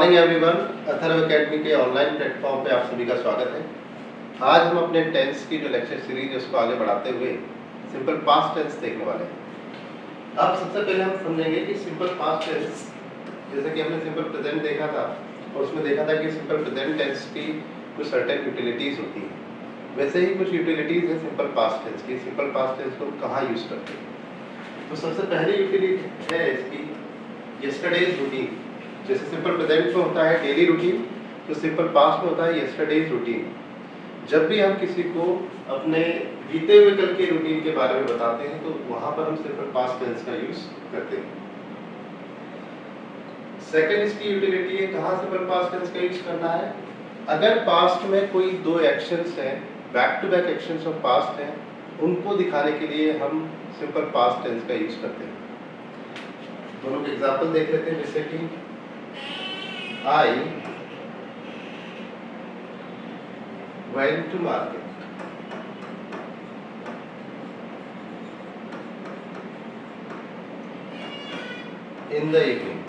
Morning everyone, Atharva academy के online platform पे आप सभी का स्वागत है। आज हम अपने टेंस की जो लेक्चर सीरीज है उसको आगे बढ़ाते हुए सिंपल पास्ट टेंस देखने वाले हैं। अब सबसे पहले हम समझेंगे कि सिंपल पास्ट टेंस, जैसे कि हमने सिंपल प्रेजेंट देखा था और उसमें देखा था कि सिंपल प्रेजेंट टेंस की कुछ सर्टेन यूटिलिटीज होती हैं, वैसे ही कुछ यूटिलिटीज है सिंपल पास्ट टेंस की। सिंपल पास्ट टेंस को कहाँ यूज करते हैं? तो सबसे पहली यूटिलिटी है इसकी यस्टरडेज रूटीन। जैसे सिंपल प्रेजेंट में होता है डेली रूटीन, तो सिंपल पास्ट में होता है यस्टरडेज रूटीन। जब भी हम किसी को अपने बीते हुए कल के रूटीन के बारे में बताते हैं तो वहां पर हम सिंपल पास्ट टेंस का यूज करते हैं। सेकंड इसकी यूटिलिटी है कहाँ सिंपल पास्ट टेंस का यूज करना है। अगर पास्ट में कोई दो एक्शंस हैं, back to back actions of past हैं, उनको दिखाने के लिए हम सिंपल पास्ट टेंस का यूज करते हैं। दोनों के एग्जांपल देख लेते हैं। जैसे कि I went to market in the evening.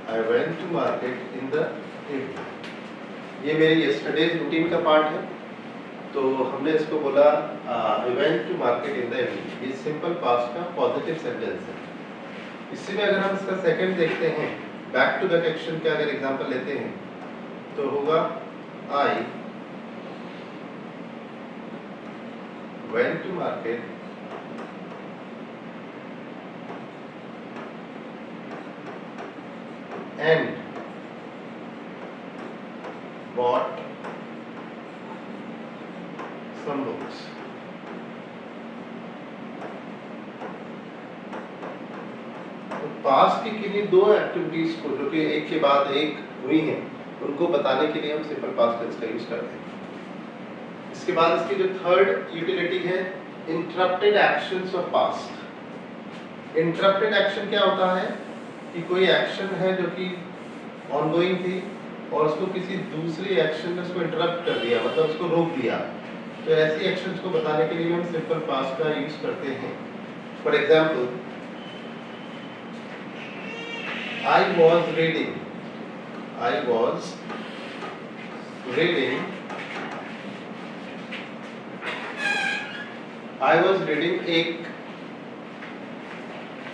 I went to market in the evening. ये मेरी यस्टरडेज रूटीन का पार्ट है, तो हमने इसको बोला I went to market in the evening। ये सिंपल पास्ट का पॉजिटिव सेंटेंस है। इसी में अगर हम इसका सेकंड देखते हैं, बैक टू बैक एक्शन का अगर एग्जांपल लेते हैं तो होगा I went to market and bought some books। Past की किन्हीं दो एक्टिविटीज को जो कि एक के बाद एक हुई हैं, उनको बताने के लिए हम सिंपल पास्ट टेंस का यूज करते हैं। इसके बाद इसकी जो थर्ड यूटिलिटी है interrupted actions of past. Interrupted action क्या होता है कि कोई एक्शन है जो कि ऑनगोइंग थी और उसको किसी दूसरी एक्शन ने उसको इंटरप्ट कर दिया, मतलब उसको रोक दिया। तो ऐसी एक्शंस को बताने के लिए हम सिंपल पास्ट का यूज करते हैं। For example, I was reading एक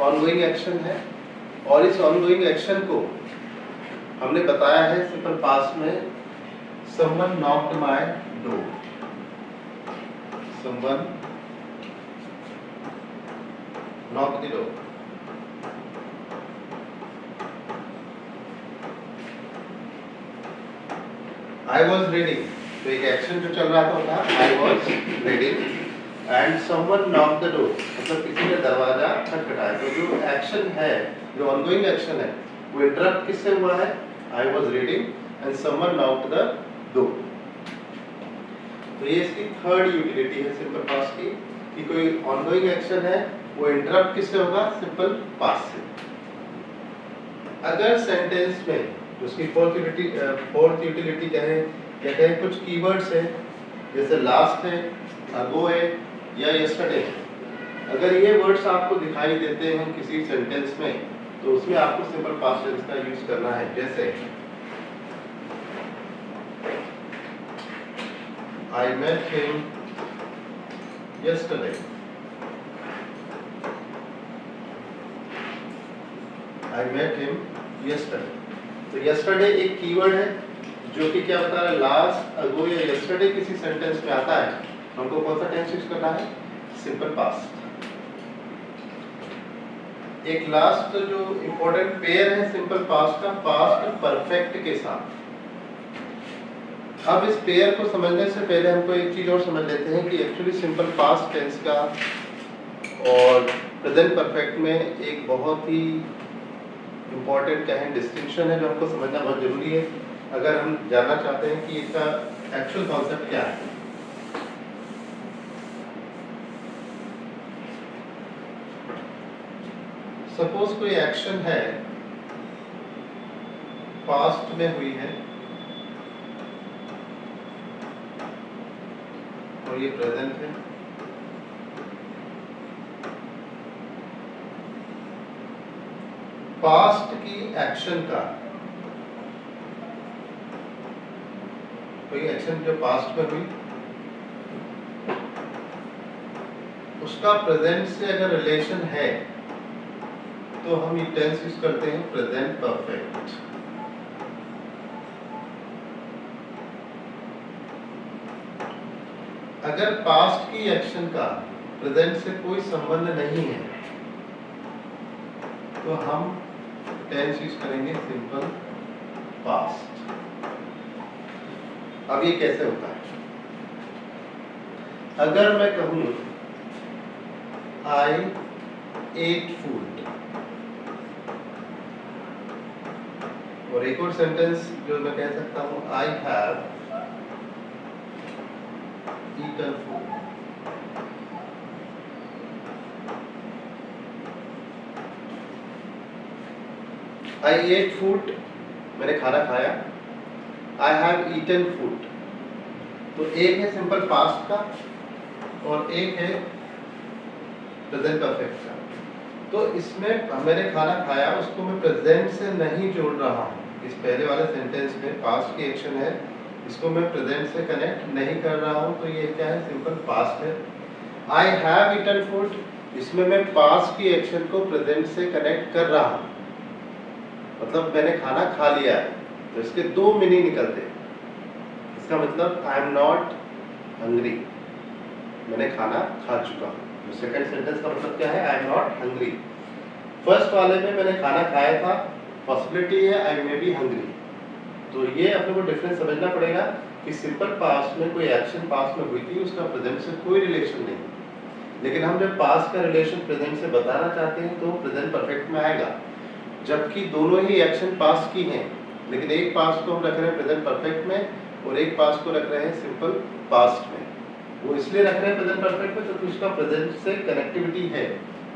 ऑनगोइंग एक्शन है और इस ऑनगोइंग एक्शन को हमने बताया है सिंपल पास्ट में someone knocked my door। someone knocked the door। I was reading, तो एक एक्शन जो चल रहा था I was reading and someone knocked the door, मतलब किसी ने दरवाजा खटखटाया। तो जो एक्शन है, जो ऑनगोइंग एक्शन है, वो इंटरप्ट किससे हुआ है? I was reading and someone knocked the door। तो ये इसकी थर्ड यूटिलिटी है सिंपल पास्ट की कि कोई ऑनगोइंग एक्शन है, वो इंटरप्ट किससे होगा? सिंपल पास्ट से। अगर सेंटेंस में उसकी फोर्थ यूटिलिटी कहें या कहें कुछ कीवर्ड्स हैं, जैसे लास्ट है, अगो है या यस्टरडे है, अगर ये वर्ड्स आपको दिखाई देते हैं किसी सेंटेंस में तो उसमें आपको सिंपल पास्ट टेंस का यूज करना है। जैसे I met him yesterday। I met him yesterday। तो yesterday एक कीवर्ड है जो कि क्या बता रहा है? लास्ट, अगो या yesterday किसी सेंटेंस में आता है, हमको कौन सा टेंस यूज करना है? Simple past. एक लास्ट जो इंपॉर्टेंट पेयर है सिंपल पास्ट का, पास्ट परफेक्ट के साथ। अब इस पेयर को समझने से पहले हमको एक चीज और समझ लेते हैं कि एक्चुअली सिंपल पास्ट टेंस का और प्रेजेंट परफेक्ट में एक बहुत ही इंपॉर्टेंट क्या है डिस्टिंक्शन है, जो हमको समझना बहुत जरूरी है अगर हम जानना चाहते हैं कि इसका एक्चुअल कॉन्सेप्ट क्या है। सपोज कोई एक्शन है, पास्ट में हुई है और ये प्रेजेंट है, पास्ट की एक्शन का, कोई एक्शन जो पास्ट में हुई उसका प्रेजेंट से अगर रिलेशन है तो हम ये टेंस यूज करते हैं प्रेजेंट परफेक्ट। अगर पास्ट की एक्शन का प्रेजेंट से कोई संबंध नहीं है तो हम टेंस यूज करेंगे सिंपल पास्ट। अब ये कैसे होता है? अगर मैं कहूं I ate food, और एक और सेंटेंस जो मैं कह सकता हूं I have eaten food। I ate food, मैंने खाना खाया। I have eaten food, तो एक है सिंपल पास्ट का और एक है प्रेजेंट परफेक्ट का। तो इसमें मैंने खाना खाया उसको मैं प्रेजेंट से नहीं जोड़ रहा हूँ। इस पहले वाले सेंटेंस में पास्ट की एक्शन है, इसको मैं प्रेजेंट से कनेक्ट नहीं कर रहा हूँ, तो ये क्या है? सिंपल पास्ट है। आई हैव ईटन फूड, इसमें मैं पास्ट की एक्शन को प्रेजेंट से कनेक्ट कर रहा हूँ, मतलब मैंने खाना खा लिया है। तो इसके दो मीनिंग निकलते हैं। इसका मतलब आई एम नॉट हंग्री, मैंने खाना खा चुका हूँ। तो सेकंड सेंटेंस का मतलब क्या है? I am not hungry. First वाले में मैंने खाना खाया था, पॉसिबिलिटी है आई मे बी हंग्री। तो ये अपने को डिफरेंस समझना पड़ेगा कि सिंपल पास्ट में कोई एक्शन पास्ट में हुई थी, उसका प्रेजेंट से कोई रिलेशन नहीं। लेकिन हम जब पास्ट का रिलेशन प्रेजेंट से बताना चाहते हैं तो प्रेजेंट परफेक्ट में आएगा। जबकि दोनों ही एक्शन पास्ट की हैं, लेकिन एक पास्ट को हम रख रहे हैं प्रेजेंट परफेक्ट में और एक पास्ट को रख रहे हैं सिंपल पास्ट में। वो इसलिए रख रहे हैं प्रेजेंट परफेक्ट में क्योंकि उसका प्रेजेंट से कनेक्टिविटी है।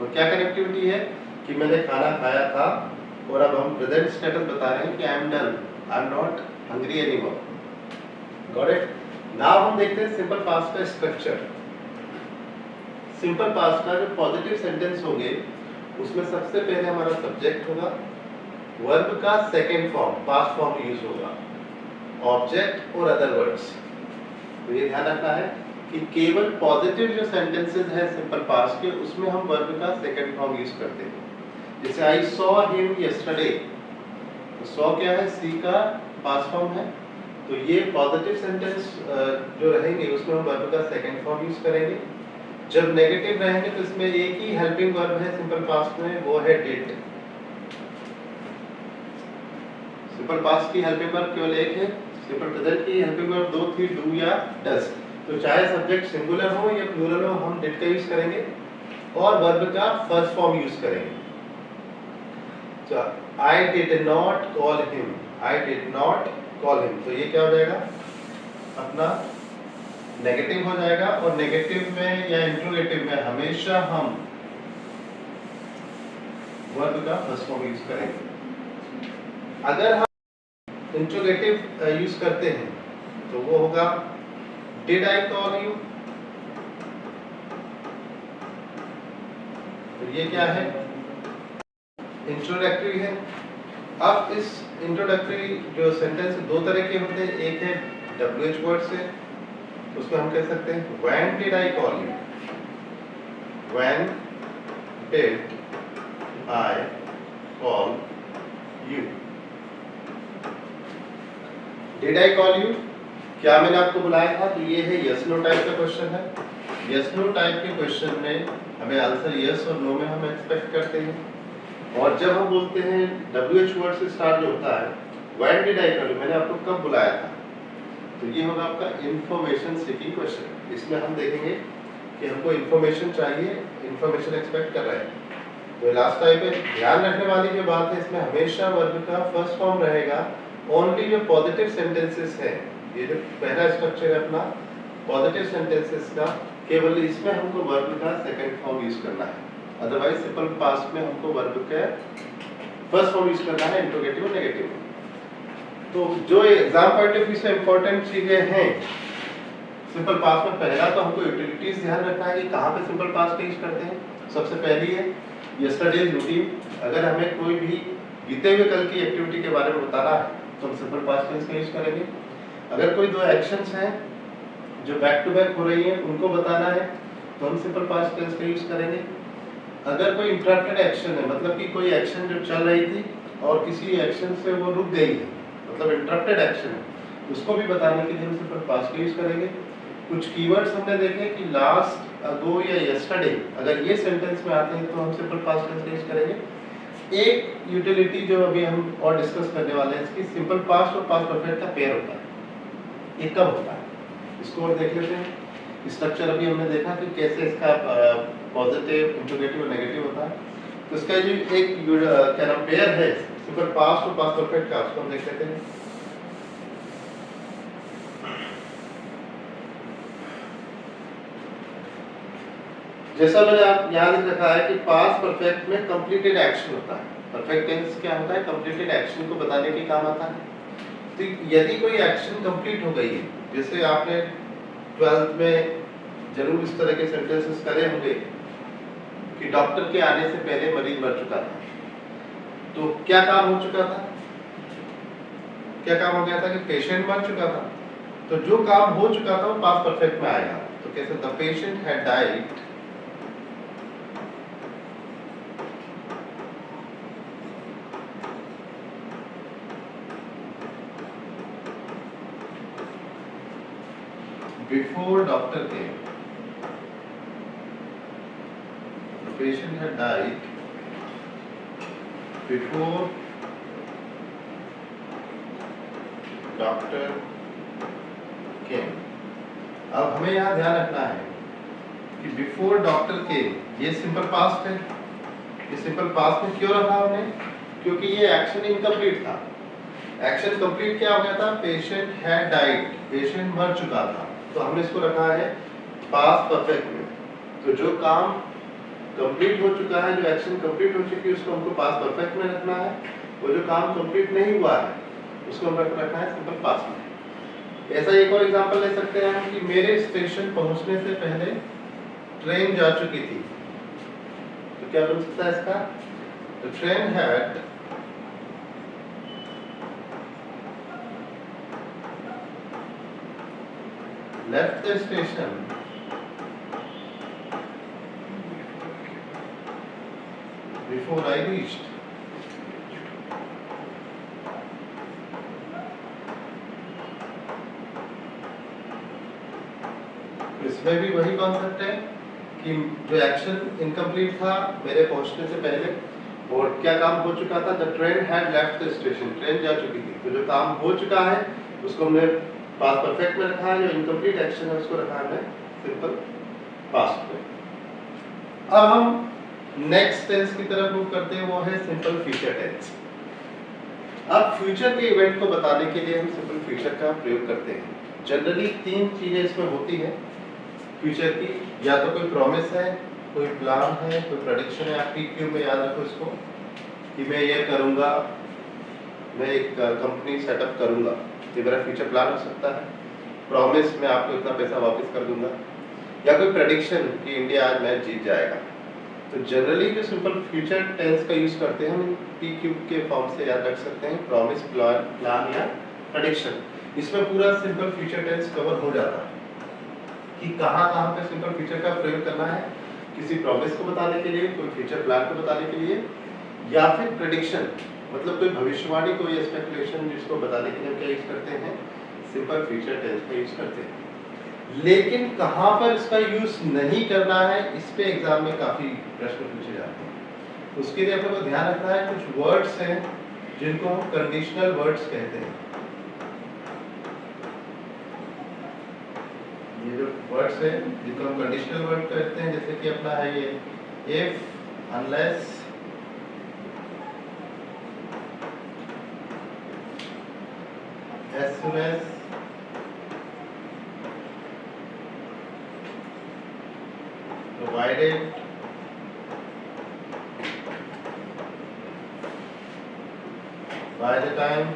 और क्या कनेक्टिविटी है? कि मैंने खाना खाया था और अब हम प्रेजेंट स्टेटस बता रहे हैं कि I am done, I am not hungry anymore. Got it? Now हम देखते हैं सिंपल पास्ट का स्ट्रक्चर। सिंपल पास्ट का जो पॉजिटिव सेंटेंस होंगे उसमें सबसे पहले हमारा सब्जेक्ट होगा, वर्ब का second form past form use होगा, ऑब्जेक्ट और अदर वर्ड्स। तो ये ध्यान रखना है कि केवल पॉजिटिव जो सेंटेंसेस हैं सिंपल पास्ट के उसमें हम वर्ब का सेकंड फॉर्म यूज करते हैं। जैसे आई सॉ हिम यस्टरडे, तो सॉ क्या है? सी का पास्ट फॉर्म है। तो ये पॉजिटिव सेंटेंस जो रहेंगे उसमें हम वर्ब का सेकंड फॉर्म यूज करेंगे। जब नेगेटिव रहेंगे तो इसमें एक ही हेल्पिंग वर्ब है सिंपल पास्ट में, वो है डिड। सिंपल पास्ट की हेल्पिंग वर्ब केवल एक है, सिंपल प्रेजेंट की हेल्पिंग वर्ब दो थी, डू या डज। तो चाहे सब्जेक्ट सिंगुलर हो या प्लूरल हो हम डिड का यूज करेंगे और वर्ब का फर्स्ट फॉर्म यूज करेंगे। तो I did not call him, I did not call him, तो ये क्या हो जाएगा? अपना नेगेटिव हो जाएगा। और नेगेटिव में या इंट्रोगेटिव में हमेशा हम वर्ब का फर्स्ट फॉर्म यूज करेंगे। अगर हम इंट्रोगेटिव यूज करते हैं तो वो होगा डिड आई कॉल यू। तो ये क्या है? इंट्रोडक्टरी है। अब इस इंट्रोडक्टरी जो सेंटेंस दो तरह के होते हैं, एक है WH वर्ड से, उसको हम कह सकते हैं when did I call you, when did I call you. Did I call you, क्या मैंने आपको बुलाया था? तो ये है यस नो टाइप का क्वेश्चन है। यस नो टाइप के क्वेश्चन में हमें आंसर यस और नो में हम एक्सपेक्ट करते हैं। और जब हम बोलते हैं WH वर्ड से स्टार्ट जो होता है, when did I call you, मैंने आपको कब बुलाया था, तो ये होगा आपका इंफॉर्मेशन सीकिंग क्वेश्चन। इसमें हम देखेंगे कि हमको इंफॉर्मेशन चाहिए, इंफॉर्मेशन एक्सपेक्ट कर रहे हैं। तो लास्ट टाइप है, ध्यान रखने वाली जो बात है इसमें हमेशा वर्ब का फर्स्ट फॉर्म रहेगा। ओनली जो पॉजिटिव सेंटेंसेस है, ये जो पहला स्ट्रक्चर है अपना पॉजिटिव सेंटेंसेस का, केवल इसमें हमको वर्ब का सेकंड फॉर्म यूज करना है। अदरवाइज सिंपल पास्ट में हमको वर्ब का फर्स्ट फॉर्म यूज करना है, इंट्रोगेटिव और नेगेटिव। तो जो एग्जाम पॉइंट ऑफ व्यू से इंपॉर्टेंट चीजें हैं सिंपल पास्ट में, पहला तो हमको यूटिलिटीज ध्यान रखना है कि कहाँ पे सिंपल पास्ट का यूज करते हैं। सबसे पहली है यस्टरडे रूटीन। अगर हमें कोई भी बीते हुए कल की एक्टिविटी के बारे में बताना है तो हम सिंपल पास्ट टेंस का यूज करेंगे। अगर कोई दो एक्शंस हैं जो बैक टू बैक हो रही हैं उनको बताना है तो हम सिंपल पास्ट टेंस का यूज करेंगे। अगर कोई इंटरप्टेड एक्शन है, मतलब कि कोई एक्शन जो चल रही थी और किसी एक्शन से वो रुक गई है, मतलब इंटरप्टेड एक्शन है, उसको भी बताने के लिए हम सिंपल पास्ट का यूज करेंगे। कुछ कीवर्ड्स हमने देखे कि लास्ट, अगो या यस्टरडे, अगर ये सेंटेंस में आते हैं तो हम सिंपल पास्ट टेंस का यूज करेंगे। एक यूटिलिटी जो अभी हम और डिस्कस करने वाले हैं, इसकी सिंपल पास्ट और पास्ट परफेक्ट का पेयर होता है। ये कब होता है इसको और देख लेते हैं। स्ट्रक्चर अभी हमने देखा कि कैसे इसका पॉजिटिव, इंटीग्रेटिव और नेगेटिव होता है। तो इसका जो एक क्या नाम पेयर है सिंपल पास्ट और पास्ट परफेक्ट का, उसको हम देख लेते हैं। जैसा मैंने आप यहाँ लिख रखा है कि पास्ट परफेक्ट में कंप्लीटेड एक्शन होता है। परफेक्ट टेंस क्या होता है? कंप्लीटेड एक्शन को बताने के काम आता है। तो यदि कोई एक्शन कंप्लीट हो गई है, जैसे आपने 12th में जरूर इस तरह के सेंटेंसेस करे होंगे कि डॉक्टर के आने से पहले मरीज मर चुका था। तो क्या काम हो चुका था? क्या काम हो गया था कि पेशेंट मर चुका था। तो जो काम हो चुका था वो पास्ट परफेक्ट में आएगा। तो कैसे? The patient had died before doctor came. The patient had died before doctor came. अब हमें यहाँ ध्यान रखना है कि बिफोर डॉक्टर केम, ये सिंपल पास्ट है। ये सिंपल पास्ट में क्यों रखा हमने? क्योंकि ये एक्शन इनकम्प्लीट था। एक्शन कंप्लीट क्या हो गया था? पेशेंट हैड डाइड, पेशेंट मर चुका था। तो हमने इसको रखा है पास्ट परफेक्ट में। तो जो काम कंप्लीट हो चुका है, जो एक्शन कंप्लीट हो चुकी है, उसको हमको पास्ट परफेक्ट में रखना है। वो जो काम कंप्लीट नहीं हुआ है उसको हम रखना है सिंपल पास्ट में। ऐसा एक और एग्जांपल ले सकते हैं कि मेरे स्टेशन पहुंचने से पहले ट्रेन जा चुकी थी। तो क्या बन सकता है इसका? The train had left the station before I reached. इसमें भी वही कॉन्सेप्ट है कि जो एक्शन इनकम्प्लीट था मेरे पहुंचने से पहले, और क्या काम हो चुका था? The train had left the station, train जा चुकी थी। तो जो काम हो चुका है उसको हमने पास्ट परफेक्ट में रखा है, जो इनकम्प्लीट एक्शन है उसको रखा है सिंपल पास्ट में। अब हम नेक्स्ट टेंस की तरफ मूव करते हैं, वो है सिंपल फ्यूचर टेंस। अब फ्यूचर के इवेंट को बताने के लिए हम सिंपल फ्यूचर का प्रयोग करते हैं। जनरली तीन चीजें इसमें होती हैं फ्यूचर की। या तो कोई प्रॉमिस है, कोई प्लान है, कोई प्रेडिक्शन है। आप PQ में याद रखो इसको कि मैं ये करूंगा, मैं एक कंपनी सेटअप करूंगा, ये मेरा फ्यूचर प्लान हो सकता है। प्रॉमिस, मैं आपको इतना पैसा वापस कर दूंगा। या कोई प्रेडिक्शन कि इंडिया आज मैच जीत जाएगा। तो जनरली जो सिंपल फ्यूचर टेंस का यूज करते हैं हम PQ के फॉर्म से याद रख सकते हैं, प्रॉमिस, प्लान या प्रेडिक्शन। इसमें पूरा सिंपल फ्यूचर टेंस कवर हो जाता है कि कहाँ पे सिंपल फ्यूचर का प्रयोग करना है। किसी प्रॉमिस को बताने के लिए, कोई फ्यूचर प्लान को बताने के लिए, या फिर प्रेडिक्शन, मतलब कोई भविष्यवाणी, कोई स्पेकुलेशन, जिसको बताने के लिए क्या यूज करते हैं? सिंपल फ्यूचर टेंस का यूज करते हैं। लेकिन कहाँ पर इसका यूज नहीं करना है, इस पे एग्जाम में काफी प्रश्न पूछे जाते हैं। उसके लिए आपको ध्यान रखना है, कुछ वर्ड्स हैं जिनको हम कंडीशनल वर्ड्स कहते हैं। ये जो वर्ड्स है जिनको हम कंडीशनल वर्ड कहते हैं, जैसे कि अपना है ये if, unless, as soon as, provided, by the time,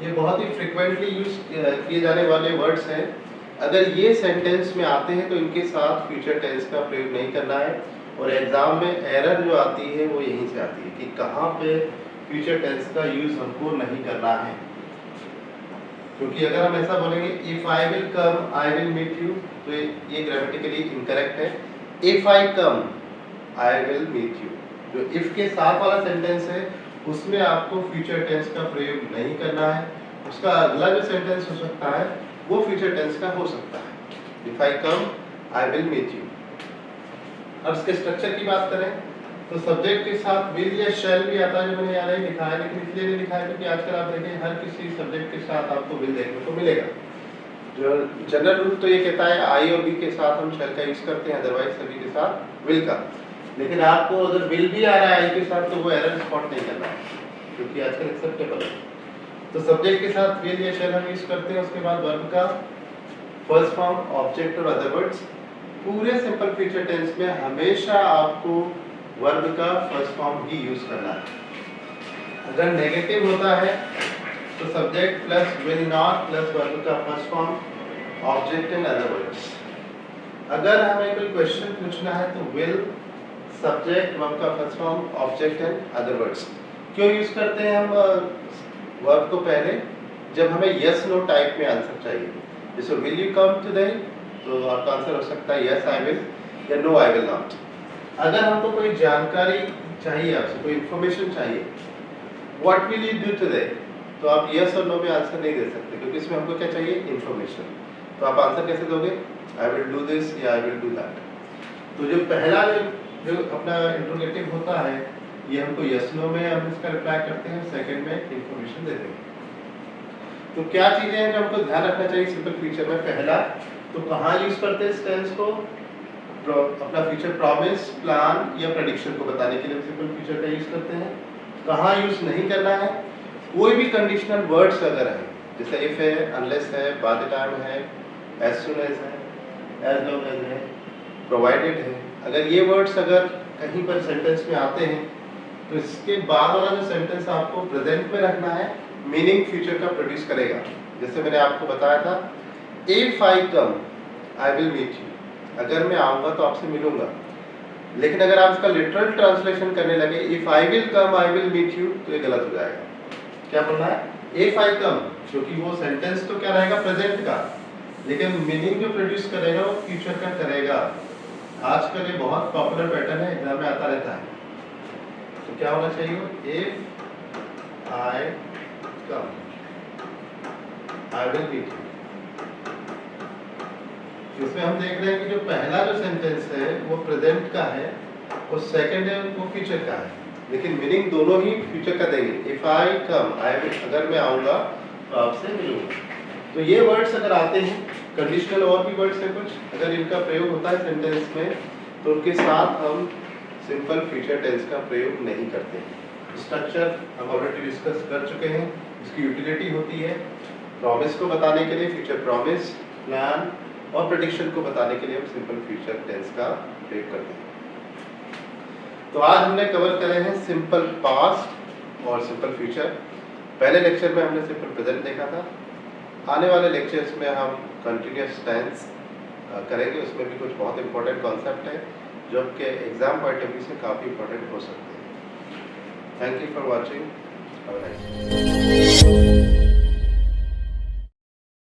ये बहुत ही फ्रिक्वेंटली यूज किए जाने वाले वर्ड्स हैं। अगर ये सेंटेंस में आते हैं तो इनके साथ फ्यूचर टेंस का प्रयोग नहीं करना है। और एग्जाम में एरर जो आती है वो यहीं से आती है कि कहाँ पे फ्यूचर टेंस का यूज हमको नहीं करना है। क्योंकि अगर हम ऐसा बोलेंगे if I will come I will meet you, तो ये ग्रामेटिकली इनकरेक्ट है। If I come I will meet you, जो इफ के साथ वाला सेंटेंस है उसमें आपको फ्यूचर टेंस का प्रयोग नहीं करना है। उसका अगला जो सेंटेंस हो सकता है वो फ्यूचर टेंस का हो सकता है। If I come I will meet you. अब इसके स्ट्रक्चर की बात करें तो सब्जेक्ट के साथ विल या शैल भी आता है, जो मैंने यहाँ नहीं लिखा है, लेकिन इसलिए नहीं लिखा है क्योंकि आजकल आप देखें हर किसी सब्जेक्ट के साथ आपको विल देखने को मिलेगा। जो जनरल रूल तो ये कहता है आई और बी के साथ हम शैल का यूज करते हैं, अदरवाइज सभी के साथ विल का। लेकिन आपको अगर विल भी आ रहा है आई के साथ तो वो एरर स्पॉट नहीं करना है क्योंकि आजकल एक्सेप्टेबल है। तो सब्जेक्ट के साथ विल या शैल हम यूज करते हैं। उसके बाद वर्ब का फर्स्ट फॉर्म, ऑब्जेक्ट और अदर वर्ड्स। पूरे सिंपल फ्यूचर टेंस में हमेशा आपको वर्ब का फर्स्ट फॉर्म ही यूज करना है। अगर नेगेटिव होता है तो subject plus will not plus verb का first form object and other words. अगर हमें कोई क्वेश्चन पूछना है तो विल सब्जेक्ट वर्ब का first form object and other words. क्यों यूज करते हैं हम वर्ब को पहले? जब हमें यस नो टाइप में आंसर चाहिए, जैसे विल यू कम टुडे, तो आपका आंसर हो सकता है यस आई विल या नो आई विल नॉट। अगर हमको कोई जानकारी चाहिए, आपसे कोई इंफॉर्मेशन चाहिए, what will you do today, तो आप यस और नो में आंसर नहीं दे सकते क्योंकि इसमें हमको क्या चाहिए? इंफॉर्मेशन। तो आप आंसर कैसे दोगे? आई विल डू दिस या आई विल डू दैट। तो जो पहला जो अपना इंट्रोगेटिव होता है ये हमको यस नो में हम इसका रिप्लाई करते हैं, सेकंड में इंफॉर्मेशन देते हैं। तो क्या चीजें हैं जो हमको ध्यान रखना चाहिए सिंपल फ्यूचर में? पहला तो कहाँ यूज करते हैं इस टेंस को? अपना फ्यूचर प्रॉमिस, प्लान या प्रेडिक्शन को बताने के लिए सिंपल फ्यूचर का यूज करते हैं। कहाँ यूज नहीं करना है? कोई भी कंडीशनल वर्ड्स अगर है, जैसे इफ है, अनलेस है, बाय द टाइम है, एज सून एज है, एज लॉन्ग एज है, प्रोवाइडेड है, अगर ये वर्ड्स अगर कहीं पर सेंटेंस में आते हैं तो इसके बाद वाला जो सेंटेंस आपको प्रेजेंट में रखना है, मीनिंग फ्यूचर का प्रोड्यूस करेगा। जैसे मैंने आपको बताया था if I come I will meet you, अगर मैं आऊंगा तो आपसे मिलूंगा। लेकिन अगर आप इसका लिटरल ट्रांसलेशन करने लगे if I will come I will meet you, तो ये गलत हो जाएगा। क्या बोलना है? इफ आई कम, क्योंकि वो सेंटेंस तो क्या रहेगा? प्रेजेंट का, लेकिन मीनिंग जो प्रोड्यूस करेगा वो फ्यूचर का करेगा। आजकल ये बहुत पॉपुलर पैटर्न है, एग्जाम में आता रहता है। तो क्या होना चाहिए? If I come I will meet you. इसमें हम देख रहे हैं कि जो पहला जो सेंटेंस है वो प्रेजेंट का है और सेकंड है वो फ्यूचर का है, लेकिन मीनिंग दोनों ही फ्यूचर का देंगे। If I come I will, अगर मैं आऊंगा तो आपसे मिलूंगा। तो ये वर्ड्स अगर आते हैं, कंडीशनल और भी वर्ड्स हैं कुछ, अगर इनका प्रयोग होता है सेंटेंस में तो उनके साथ हम सिंपल फ्यूचर टेंस का प्रयोग नहीं करते। स्ट्रक्चर हम ऑलरेडी डिस्कस कर चुके हैं। इसकी यूटिलिटी होती है प्रॉमिस को बताने के लिए फ्यूचर प्रॉमिस, प्लान और प्रेडिक्शन को बताने के लिए हम सिंपल फ्यूचर टेंस का प्रयोग करते हैं। तो आज हमने कवर करे हैं सिंपल पास्ट और सिंपल फ्यूचर। पहले लेक्चर में हमने सिंपल प्रेजेंट देखा था। आने वाले लेक्चर्स में हम कंटिन्यूअस टेंस करेंगे, उसमें भी कुछ बहुत इंपॉर्टेंट कॉन्सेप्ट है जो आपके एग्जाम पॉइंट ऑफ व्यू से काफ़ी इंपॉर्टेंट हो सकते हैं। Thank you for watching. Have a nice day.